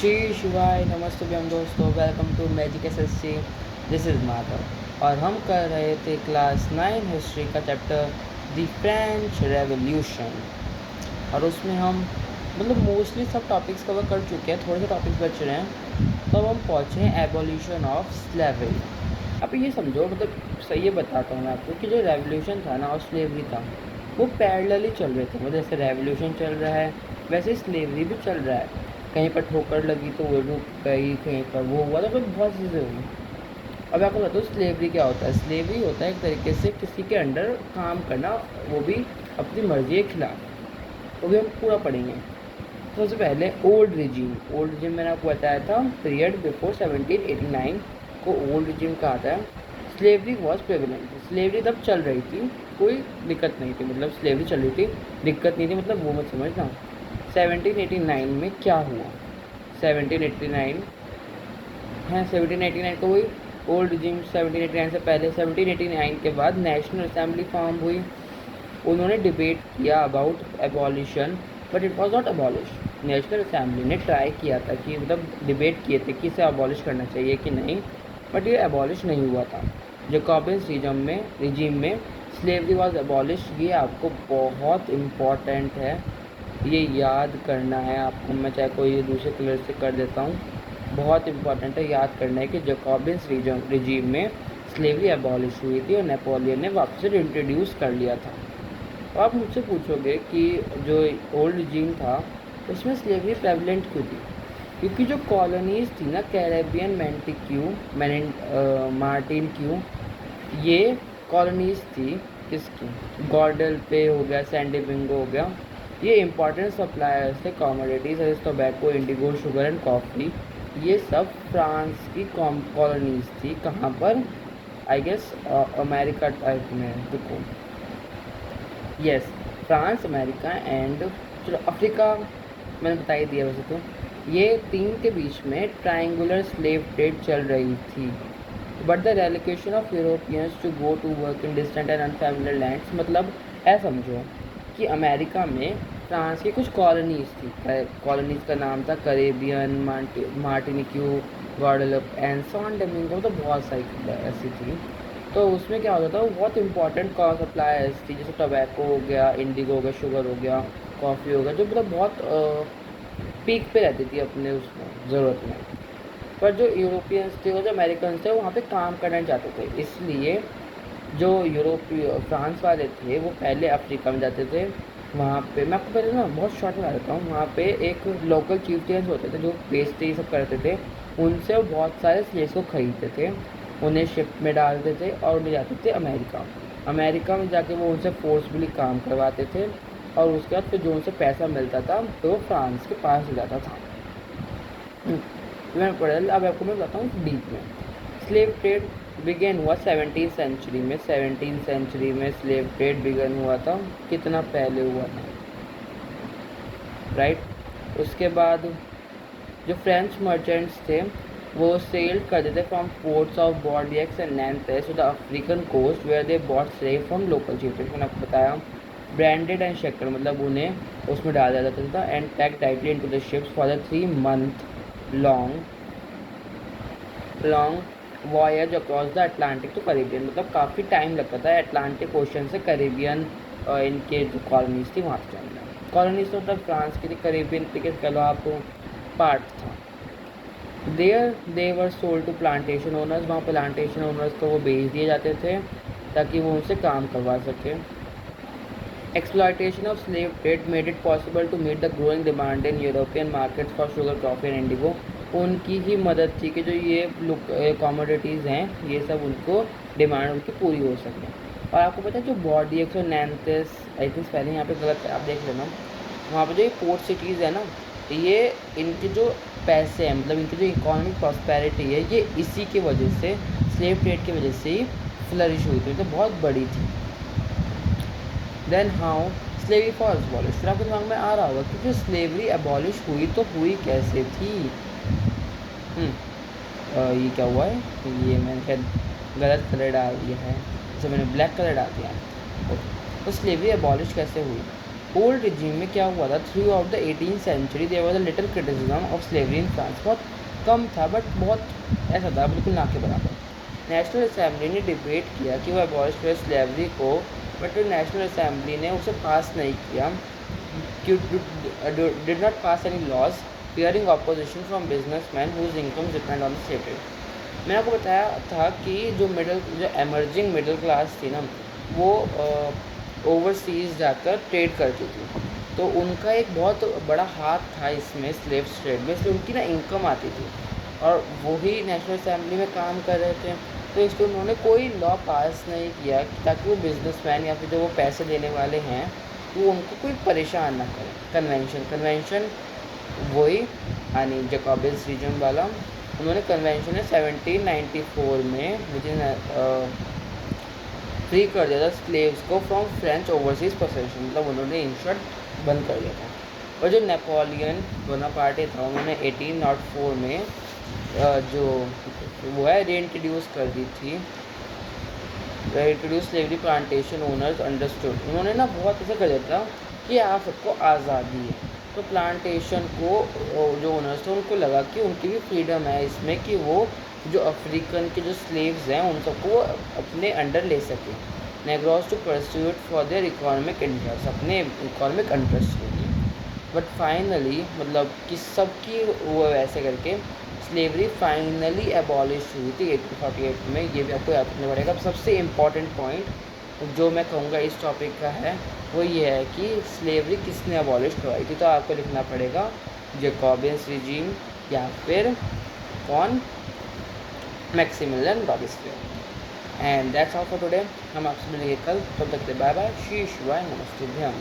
श्री शिवाय नमस्तुभ्यम दोस्तों, welcome to magic SSC. This is Madhav और हम कर रहे थे क्लास 9 हिस्ट्री का चैप्टर द फ्रेंच रेवोल्यूशन। और उसमें हम मोस्टली सब टॉपिक्स कवर कर चुके हैं, थोड़े से टॉपिक्स बच रहे हैं। तो अब हम पहुँचे हैं एबोल्यूशन ऑफ स्लेवरी। अब ये समझो, सही बताता हूँ मैं आपको कि जो रेवोल्यूशन था ना और स्लेवरी था वो पैरेलली चल रहे थे। जैसे रेवोल्यूशन चल रहा है वैसे स्लेवरी भी चल रहा है। कहीं पर ठोकर लगी तो वो रुक गई, कहीं पर वो हुआ, तो फिर बहुत चीज़ें हुई। अब आपको बताओ स्लेवरी क्या होता है। स्लेवरी होता है एक तरीके से किसी के अंडर काम करना, वो भी अपनी मर्जी के खिलाफ। वो भी हम पूरा पढ़ेंगे। तो सबसे पहले ओल्ड रिजीम मैंने आपको बताया था पीरियड बिफोर 1789 को ओल्ड रिजीम कहा था। स्लेवरी वॉज प्रेवलेंट, स्लेवरी तब चल रही थी, कोई दिक्कत नहीं थी, स्लेवरी चल रही थी, दिक्कत नहीं थी, वो मत समझना। 1789 में क्या हुआ? 1789 है, 1789 को हुई ओल्ड रिजीम। 1789 से पहले 1789 के बाद नेशनल असेंबली फॉर्म हुई। उन्होंने डिबेट किया about abolition, but it was not abolish. National assembly ने ट्राई किया था कि डिबेट किए थे कि इसे अबॉलिश करना चाहिए कि नहीं, बट ये अबॉलिश नहीं हुआ था। जैकोबियन रिजीम में स्लेवरी वॉज अबॉलिश। ये आपको बहुत इम्पॉर्टेंट है, ये याद करना है आपको। मैं चाहे कोई दूसरे कलर से कर देता हूँ, बहुत इंपॉर्टेंट है, याद करना है कि जैकोबियन रिजीम में स्लेवरी अबॉलिश हुई थी और नेपोलियन ने वापस से इंट्रोड्यूस कर लिया था। तो आप मुझसे पूछोगे कि जो ओल्ड रिजीम था उसमें स्लेवरी प्रेवलेंट क्यों थी? क्योंकि जो कॉलोनीज़ थी ना, कैरेबियन, मार्टिन क्यू, ये कॉलोनीज़ थी किसकी? गॉर्डल पे हो गया, सैंडी बिंगो हो गया। ये इंपॉर्टेंट सप्लायर्स थे कॉमोडिटीज़ जैसे tobacco, Indigo, sugar and coffee. ये सब फ्रांस की कॉलोनीज़ थी। कहाँ पर? आई गेस अमेरिका टाइप में। देखो, यस, फ्रांस, अमेरिका एंड चलो अफ्रीका मैंने बता ही दिया वैसे तो। ये तीन के बीच में ट्रायंगुलर स्लेव ट्रेड चल रही थी। But the relocation of Europeans to go to work in distant and unfamiliar lands, ऐसा समझो कि अमेरिका में फ्रांस की कुछ कॉलोनीज़ थी। कॉलोनीज़ का नाम था करेबियन, मार्टिनिक्यू, ग्वाडेलुप एंड सैन डोमिंगो। तो बहुत सारी ऐसी थी। तो उसमें क्या होता था, वो बहुत इंपॉर्टेंट सप्लायर्स थी, जैसे टोबैको हो गया, इंडिगो हो गया, शुगर हो गया, कॉफ़ी हो गया, जो बहुत पीक पे रहती थी अपने उसमें ज़रूरत में। पर जो यूरोपियंस थे और जो अमेरिकन थे वहाँ पे काम करना चाहते थे, इसलिए जो फ्रांस वाले थे वो पहले अफ्रीका में जाते थे। वहाँ पे मैं आपको पहले ना बहुत शॉर्ट में बताता हूँ। वहाँ पे एक लोकल चीफ्टियंस होते थे जो बेचते ये सब करते थे। उनसे वो बहुत सारे स्लेव्स को खरीदते थे, उन्हें शिप में डालते थे और ले जाते थे अमेरिका। अमेरिका में जाके वो उनसे फोर्सफुली काम करवाते थे और उसके बाद फिर जो उनसे पैसा मिलता था तो वो फ्रांस के पास हो जाता था। मैं पढ़ा, अब आपको मैं बताता हूँ डीप में। स्लेव ट्रेड बिगेन हुआ 17th सेंचुरी में। 17th सेंचुरी में स्लेव ट्रेड बिगन हुआ था। कितना पहले हुआ था, राइट? उसके बाद जो फ्रेंच मर्चेंट्स थे वो सेल्ड करते थे from ports of Bordeaux and Nantes to the African coast where they bought slave from local chiefs. मैंने आपको बताया ब्रांडेड एंड शेकर, उन्हें उसमें डाल दिया जाता था and pack tightly into the ships for the 3-month long voyage across the Atlantic to Caribbean. काफ़ी टाइम लगता था अटलांटिक ओशन से करेबियन इनके जो कॉलोनीज थी वहाँ से जाने में। कॉलोनीज तो फ्रांस की थी, करेबियन पे कह लो आप पार्ट था। There they were sold to plantation owners, वहाँ प्लांटेशन ओनर्स को वो बेच दिए जाते थे ताकि वो उनसे काम करवा सके। Exploitation of slave trade made it possible to meet the growing demand in European markets for sugar, coffee and indigo। उनकी ही मदद थी कि जो ये कॉमोडिटीज़ हैं ये सब उनको डिमांड उनकी पूरी हो सके। और आपको पता है जो बॉर्डियक्स और नैंथेस, आई थिंक पहले यहाँ पे गलत है, आप देख लेना। वहाँ पे जो ये पोर्ट सिटीज़ है ना, ये इनके जो पैसे हैं, इनकी जो इकोनॉमिक प्रॉस्पेरिटी है, ये इसी की वजह से, स्लेव ट्रेड की वजह से ही फ्लरिश हुई थी, तो बहुत बड़ी थी। Then how slavery for abolish. फिर आपके दिमाग में आ रहा होगा कि जो स्लेवरी अबॉलिश हुई तो हुई कैसे थी? ये क्या हुआ है, ये मैंने शायद गलत कलर डाल दिया है, जैसे मैंने ब्लैक कलर डाल दिया है। तो स्लेवरी अबॉलिश कैसे हुई? ओल्ड रिजीम में क्या हुआ था, throughout the 18th century there was a little criticism of slavery in France. बहुत कम था, बट बहुत ऐसा था, बिल्कुल ना के बराबर। नेशनल असेंबली ने डिबेट किया कि वो अबॉलिश करे स्लेवरी को, बट नेशनल असेंबली ने उसे पास नहीं किया, did not pass any laws fearing opposition from businessmen whose incomes depend on the slave trade। मैंने आपको बताया था कि जो एमर्जिंग मिडिल क्लास थी ना, वो ओवरसीज़ जाकर ट्रेड करती थी, तो उनका एक बहुत बड़ा हाथ था इसमें स्लेव ट्रेड में, इसलिए उनकी ना इनकम आती थी, और वही नेशनल असेंबली में काम कर रहे थे। तो इसलिए उन्होंने कोई लॉ पास नहीं किया ताकि वो बिजनेसमैन या फिर जो वो पैसे देने वाले हैं वो उनको कोई परेशान ना करें। कन्वेंशन वही यानी जैकोबिन्स रीजन वाला, उन्होंने कन्वेंशन है 1794 में मुझे फ्री कर दिया था स्लेव्स को फ्रॉम फ्रेंच ओवरसीज पोसेशन, मतलब उन्होंने इन शॉर्ट बंद कर दिया था। और जो नेपोलियन बोनापार्टे था, उन्होंने 1804 में जो वो है रीइंट्रोड्यूस कर दी थी, introduce slavery plantation owners understood. उन्होंने ना बहुत ऐसा कर दिया था कि आप सबको आज़ादी है, तो प्लांटेशन को जो ओनर्स थे उनको लगा कि उनकी भी फ्रीडम है इसमें, कि वो जो अफ्रीकन के जो स्लेव्स हैं उन सबको अपने अंडर ले सकें। Negroes to pursuit for their economic interest, अपने इकोनॉमिक इंटरेस्ट के लिए। बट फाइनली मतलब कि सबकी वो वैसे करके स्लेवरी फाइनली एबॉलिश हुई थी 1848 में। ये भी आपको याद रखना पड़ेगा। सबसे इम्पॉर्टेंट पॉइंट जो मैं कहूँगा इस टॉपिक का है वो ये है कि स्लेवरी किसने अबॉलिश करवाई थी, तो आपको लिखना पड़ेगा जैकोबिन्स रिजीम या फिर कौन, Maximilien Robespierre. And that's all for today. हम आपसे मिलेंगे कल, तब तक के बाय बाय, शीश वाय, नमस्ते भ्याम।